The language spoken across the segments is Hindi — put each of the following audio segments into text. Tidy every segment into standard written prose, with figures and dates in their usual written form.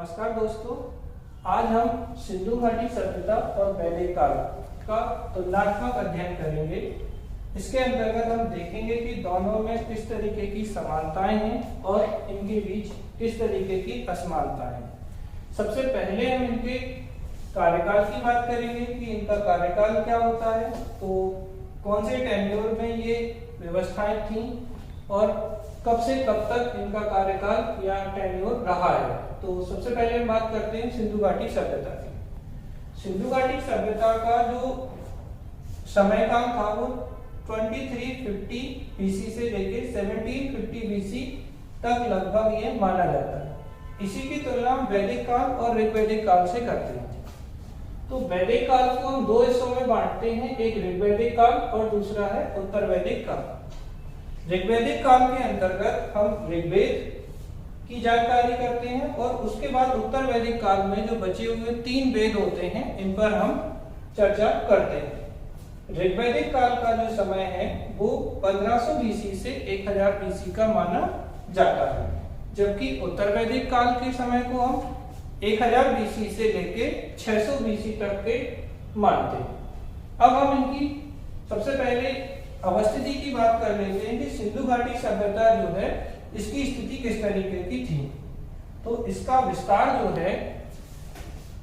नमस्कार दोस्तों, आज हम सिंधु घाटी सभ्यता और वैदिक काल का तुलनात्मक अध्ययन करेंगे। इसके अंतर्गत हम देखेंगे कि दोनों में किस तरीके की समानताएं हैं और इनके बीच किस तरीके की असमानताएं हैं। सबसे पहले हम इनके कार्यकाल की बात करेंगे कि इनका कार्यकाल क्या होता है, तो कौन से टेन्योर में ये व्यवस्थाएं थी और कब से कब तक इनका कार्यकाल या टेन्योर रहा है। तो सबसे पहले हम बात करते हैं सिंधु घाटी सभ्यता की। सिंधु घाटी सभ्यता का जो समय काल था वो 2350 बीसी से लेके 1750 बीसी तक लगभग ये माना जाता है। इसी की तुलना हम वैदिक काल और ऋग्वैदिक काल से करते हैं। तो वैदिक काल को हम दो हिस्सों में बांटते हैं, एक ऋग्वैदिक काल और दूसरा है उत्तर वैदिक काल। ऋग्वैदिक काल के अंतर्गत हम ऋग्वेद की जानकारी करते हैं और उसके बाद उत्तर वैदिक काल में जो बचे हुए 3 वेद होते हैं इन पर हम चर्चा करते हैं। ऋग्वैदिक काल का जो समय है वो 1500 बीसी से 1000 बीसी का माना जाता है, जबकि उत्तर वैदिक काल के समय को हम 1000 बीसी से लेके 600 बीसी तक के मानते हैं। अब हम इनकी सबसे पहले अवस्थिति की बात कर लेते हैं कि सिंधु घाटी सभ्यता जो है इसकी स्थिति किस तरीके की थी। तो इसका विस्तार जो है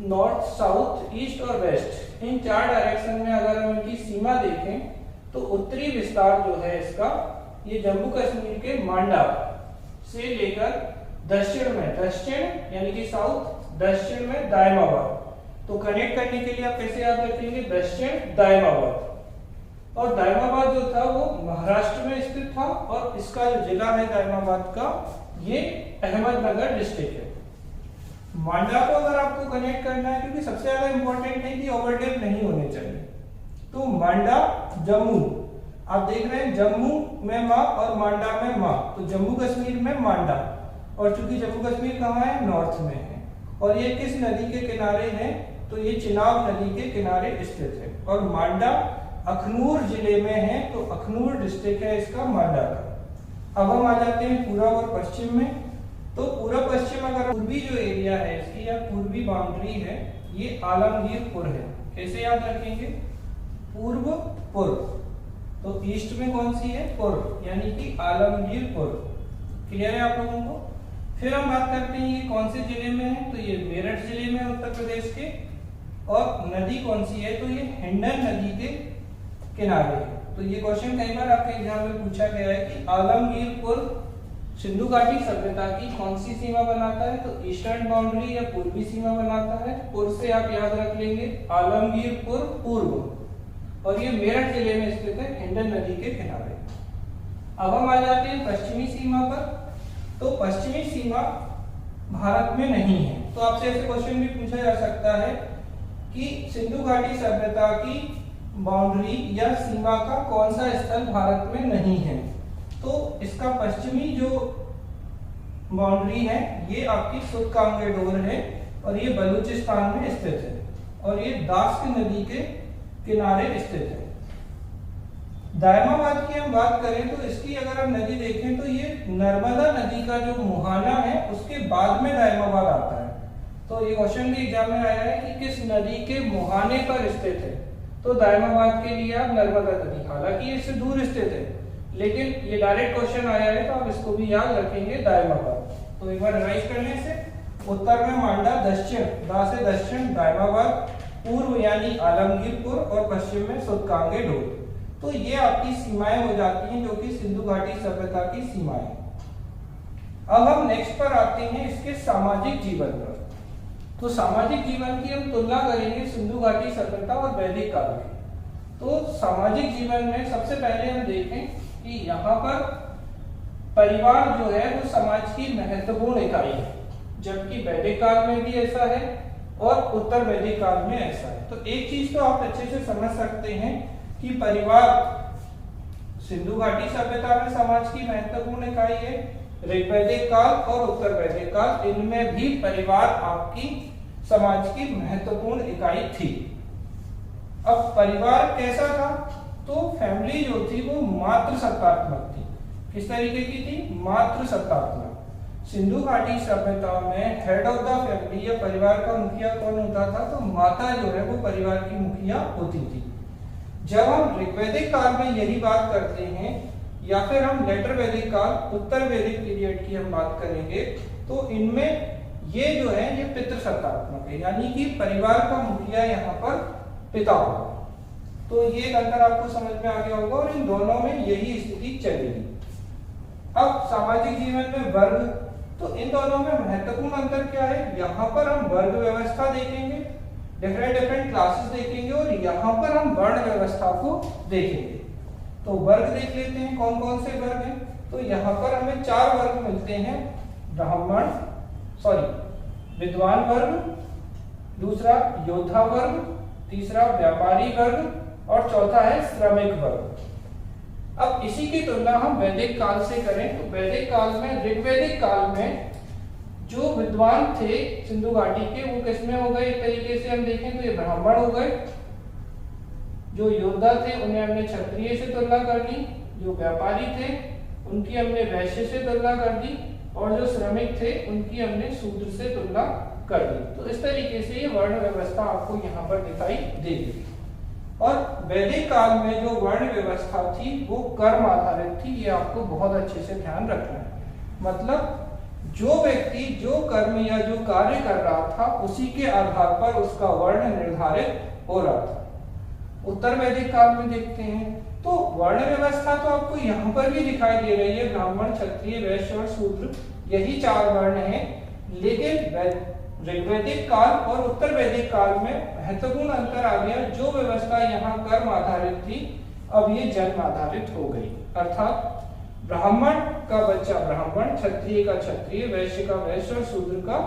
नॉर्थ, साउथ, ईस्ट और वेस्ट, इन 4 डायरेक्शन में अगर हम इनकी सीमा देखें तो उत्तरी विस्तार जो है इसका ये जम्मू कश्मीर के मांडा से लेकर दक्षिण यानी कि साउथ, दक्षिण में दायमाबाद। तो कनेक्ट करने के लिए आप कैसे याद रखेंगे, दक्षिण दायमाबाद। और दायमाबाद जो था वो महाराष्ट्र में स्थित था और इसका जो जिला है दायमाबाद का ये अहमदनगर डिस्ट्रिक्ट है। मांडा को अगर आपको कनेक्ट करना है, क्योंकि सबसे ज्यादा इंपॉर्टेंट है कि ओवरलैप नहीं होने चाहिए, तो मांडा जम्मू, आप देख रहे हैं जम्मू में माँ और मांडा में माँ, तो जम्मू कश्मीर में मांडा। और चूंकि जम्मू कश्मीर कहाँ है, नॉर्थ में है। और ये किस नदी के किनारे है, तो ये चिनाब नदी के किनारे स्थित है। और मांडा अखनूर जिले में है, तो अखनूर डिस्ट्रिक्ट है इसका मांडा का। अब हम आ जाते हैं पूर्व और पश्चिम में। तो पूर्व पश्चिम अगर पूर्वी जो एरिया है इसकी या पूर्वी बाउंड्री है ये आलमगीरपुर है। कैसे याद रखेंगे, पूर्व पूर्व, तो ईस्ट में कौन सी है, पूर्व, यानी कि आलमगीरपुर। क्लियर है आप लोगों को। फिर हम बात करते हैं ये कौन से जिले में है, तो ये मेरठ जिले में उत्तर प्रदेश के। और नदी कौन सी है, तो ये हिंडन नदी के किनारे है। तो ये क्वेश्चन कई बार आपके एग्जाम में पूछा गया है कि आलमगीरपुर सिंधु घाटी सभ्यता की कौन सी सीमा बनाता है, तो ईस्टर्न बाउंड्री या पूर्वी सीमा बनाता है। पूर्व से आप याद रख लेंगे आलमगीरपुर पूर्व, और ये मेरठ जिले में स्थित है हिंडन नदी के किनारे। अब हम आ जाते हैं पश्चिमी सीमा पर। तो पश्चिमी सीमा भारत में नहीं है। तो आपसे ऐसे क्वेश्चन भी पूछा जा सकता है कि सिंधु घाटी सभ्यता की बाउंड्री या सीमा का कौन सा स्थल भारत में नहीं है। तो इसका पश्चिमी जो बाउंड्री है ये आपकी सुतकांगेडोर है और ये बलूचिस्तान में स्थित है और ये दास्क नदी के किनारे स्थित है। दायमाबाद की हम बात करें तो इसकी अगर हम नदी देखें तो ये नर्मदा नदी का जो मुहाना है उसके बाद में दायमाबाद आता है। तो ये क्वेश्चन भी एग्जाम में आया है कि किस नदी के मुहाने पर स्थित है, तो दायमाबाद के लिए आप नर्मदा नदी, हालांकि ये इससे दूर स्थित है लेकिन ये डायरेक्ट क्वेश्चन आया है तो आप इसको भी याद रखेंगे दायमाबाद। तो एक बार रिवाइज करने से उत्तर में मांडा, दक्षिण दा से दक्षिण दायमाबाद, पूर्व यानी आलमगीरपुर और पश्चिम में सुतकांगेडोर। तो ये आपकी सीमाएं हो जाती हैं जो कि सिंधु घाटी सभ्यता की सीमाएं। अब हम नेक्स्ट पर आते हैं इसके सामाजिक जीवन पर। तो सामाजिक जीवन की हम तुलना करेंगे सिंधु घाटी सभ्यता और वैदिक काल की। तो सामाजिक जीवन में सबसे पहले हम देखें कि यहाँ पर परिवार जो है वो समाज की महत्वपूर्ण इकाई है, जबकि वैदिक काल में भी ऐसा है और उत्तर वैदिक काल में ऐसा है। तो एक चीज तो आप अच्छे से समझ सकते हैं कि परिवार सिंधु घाटी सभ्यता में समाज की महत्वपूर्ण इकाई है। ऋग्वैदिक काल और उत्तर वैदिक काल इनमें भी परिवार आपकी समाज की महत्वपूर्ण इकाई थी। अब परिवार कैसा था, तो फैमिली जो थी वो मातृसत्तात्मक थी। किस तरीके की थी, मातृसत्तात्मक। सिंधु घाटी सभ्यता में हेड ऑफ द फैमिली या परिवार का मुखिया कौन होता था? तो माता जो है वो परिवार की मुखिया होती थी। जब हम ऋग्वैदिक काल में यही बात करते हैं या फिर हम लेटर वैदिक काल, उत्तर वैदिक पीरियड की हम बात करेंगे, तो इनमें ये जो है ये पितृसत्तात्मक है, यानी कि परिवार का मुखिया यहाँ पर पिता होगा। तो ये अंतर आपको समझ में आ गया होगा और इन दोनों में यही स्थिति चलेगी। अब सामाजिक जीवन में वर्ग, तो इन दोनों में महत्वपूर्ण अंतर क्या है? यहाँ पर हम वर्ग व्यवस्था देखेंगे, डिफरेंट क्लासेस देखेंगे और यहाँ पर हम वर्ण व्यवस्था को देखेंगे। तो वर्ग देख लेते हैं कौन कौन से वर्ग हैं। तो यहाँ पर हमें 4 वर्ग मिलते हैं। विद्वान वर्ग, दूसरा योद्धा वर्ग, तीसरा व्यापारी वर्ग और चौथा है श्रमिक वर्ग। अब इसी की तुलना हम वैदिक काल से करें तो वैदिक काल में, ऋग्वैदिक काल में जो विद्वान थे सिंधु घाटी के वो किसमें हो गए? एक तरीके से हम देखें तो ये ब्राह्मण हो गए। जो योद्धा थे उन्हें हमने क्षत्रिय से तुलना कर दी, जो व्यापारी थे उनकी हमने वैश्य से तुलना कर दी और जो श्रमिक थे उनकी हमने शूद्र से तुलना कर दी। तो इस तरीके से ये वर्ण व्यवस्था आपको यहाँ पर दिखाई देगी। और वैदिक काल में जो वर्ण व्यवस्था थी वो कर्म आधारित थी, ये आपको बहुत अच्छे से ध्यान रखना है। मतलब जो व्यक्ति जो कर्म या जो कार्य कर रहा था उसी के आधार पर उसका वर्ण निर्धारित हो रहा था। उत्तर वैदिक काल में देखते हैं तो वर्ण व्यवस्था तो आपको यहाँ पर भी दिखाई दे रही है, ब्राह्मण, क्षत्रिय, वैश्य और शूद्र, यही 4 वर्ण हैं। लेकिन ऋग्वैदिक काल और उत्तर वैदिक काल में महत्वपूर्ण अंतर आ गया। जो व्यवस्था यहाँ कर्म आधारित थी अब ये जन्म आधारित हो गई। अर्थात ब्राह्मण का बच्चा ब्राह्मण, क्षत्रिय का क्षत्रिय, वैश्य का वैश्य और शूद्र का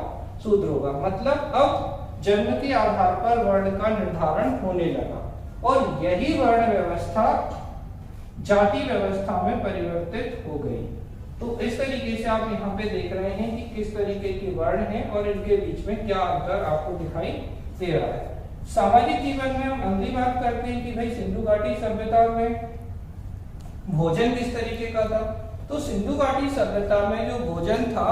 शूद्र होगा। मतलब अब जन्म के आधार पर वर्ण का निर्धारण होने लगा और यही वर्ण व्यवस्था जाति व्यवस्था में परिवर्तित हो गई। तो इस तरीके से आप यहाँ पे देख रहे हैं कि किस तरीके के वर्ण हैं और इनके बीच में क्या अंतर आपको दिखाई दे रहा है। सामाजिक जीवन में हम अगली बात करते हैं कि भाई सिंधु घाटी सभ्यता में भोजन किस तरीके का था। तो सिंधु घाटी सभ्यता में जो भोजन था,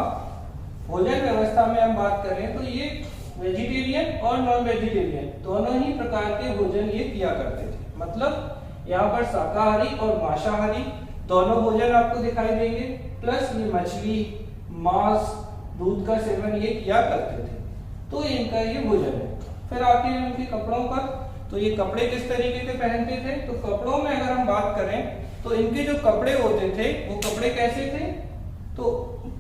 भोजन व्यवस्था में हम बात करें तो ये वेजिटेरियन और नॉन वेजिटेरियन दोनों ही प्रकार के भोजन ये किया करते थे। मतलब यहाँ पर शाकाहारी और मांसाहारी दोनों भोजन आपको दिखाई देंगे, प्लस ये मछली, मांस, दूध का सेवन ये किया करते थे। तो इनका ये भोजन है। फिर आते हैं उनके कपड़ों पर। तो ये कपड़े किस तरीके के पहनते थे। तो कपड़ों में अगर हम बात करें तो इनके जो कपड़े होते थे वो कपड़े कैसे थे। तो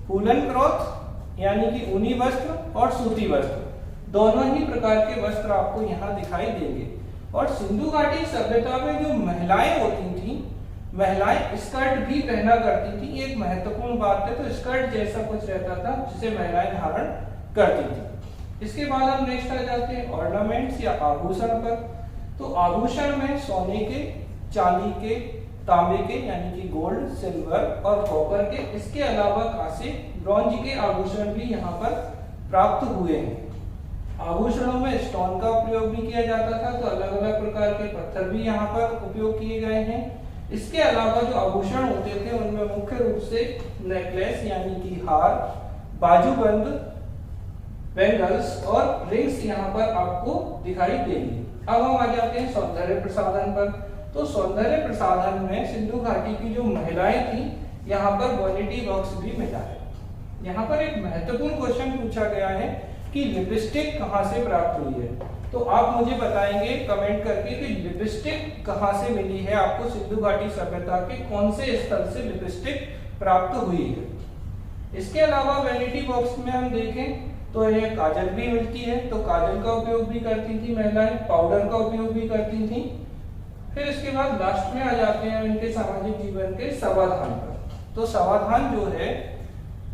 वूलन क्लॉथ यानी कि ऊनी वस्त्र और सूती वस्त्र दोनों ही प्रकार के वस्त्र आपको यहाँ दिखाई देंगे। और सिंधु घाटी सभ्यता में जो महिलाएं होती थी, महिलाएं स्कर्ट भी पहना करती थी। एक महत्वपूर्ण बात है। तो स्कर्ट जैसा कुछ रहता था जिसे महिलाएं धारण करती थी। इसके बाद हम नेक्स्ट आ जाते हैं ऑर्नामेंट्स या आभूषण पर। तो आभूषण में सोने के, चांदी के, तांबे के यानी कि गोल्ड, सिल्वर और कॉपर के, इसके अलावा कांसे, ब्रॉन्ज के आभूषण भी यहाँ पर प्राप्त हुए हैं। आभूषणों में स्टोन का प्रयोग भी किया जाता था। तो अलग अलग प्रकार के पत्थर भी यहाँ पर उपयोग किए गए हैं। इसके अलावा जो आभूषण होते थे उनमें मुख्य रूप से नेकलेस यानी कि हार, बाजूबंद, बैंगल्स और रिंग्स यहाँ पर आपको दिखाई देंगे। अब हम आ जाते हैं सौंदर्य प्रसाधन पर। तो सौंदर्य प्रसाधन में सिंधु घाटी की जो महिलाएं थी यहाँ पर वैनिटी बॉक्स भी मिला है। यहाँ पर एक महत्वपूर्ण क्वेश्चन पूछा गया है कि लिपस्टिक कहाँ से प्राप्त हुई है। तो आप मुझे बताएंगे कमेंट करके कि लिपस्टिक कहाँ से मिली है आपको। सिंधु घाटी सभ्यता के कौन से स्थल से लिपस्टिक प्राप्त हुई है। इसके अलावा वैनिटी बॉक्स में हम देखें तो ये काजल भी मिलती है। तो काजल का उपयोग भी करती थी महिलाएं, पाउडर का उपयोग भी करती थी। फिर इसके बाद लास्ट में आ जाते हैं इनके सामाजिक जीवन के समाधान पर। तो समाधान जो है,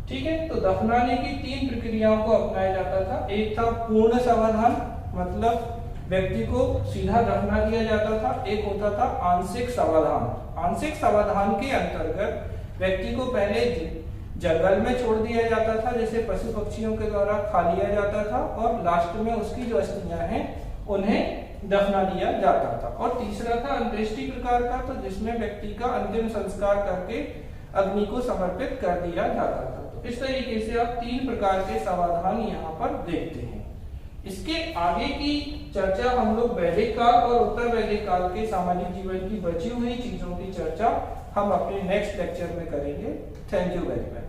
ठीक है, तो दफनाने की 3 प्रक्रियाओं को अपनाया जाता था। एक था पूर्ण समाधान, मतलब व्यक्ति को सीधा दफना दिया जाता था। एक होता था आंशिक समाधान। आंशिक समाधान के अंतर्गत व्यक्ति को पहले जंगल में छोड़ दिया जाता था, जैसे पशु पक्षियों के द्वारा खा लिया जाता था, और लास्ट में उसकी जो अस्थियां हैं उन्हें दफना दिया जाता था। और तीसरा था अंत्येष्टि प्रकार का, तो जिसमें व्यक्ति का अंतिम संस्कार करके अग्नि को समर्पित कर दिया जाता था। तो इस तरीके से आप 3 प्रकार के समाधान यहाँ पर देखते हैं। इसके आगे की चर्चा हम लोग वैदिक काल और उत्तर वैदिक काल के सामाजिक जीवन की बची हुई चीजों की चर्चा हम अपने नेक्स्ट लेक्चर में करेंगे। Thank you very much.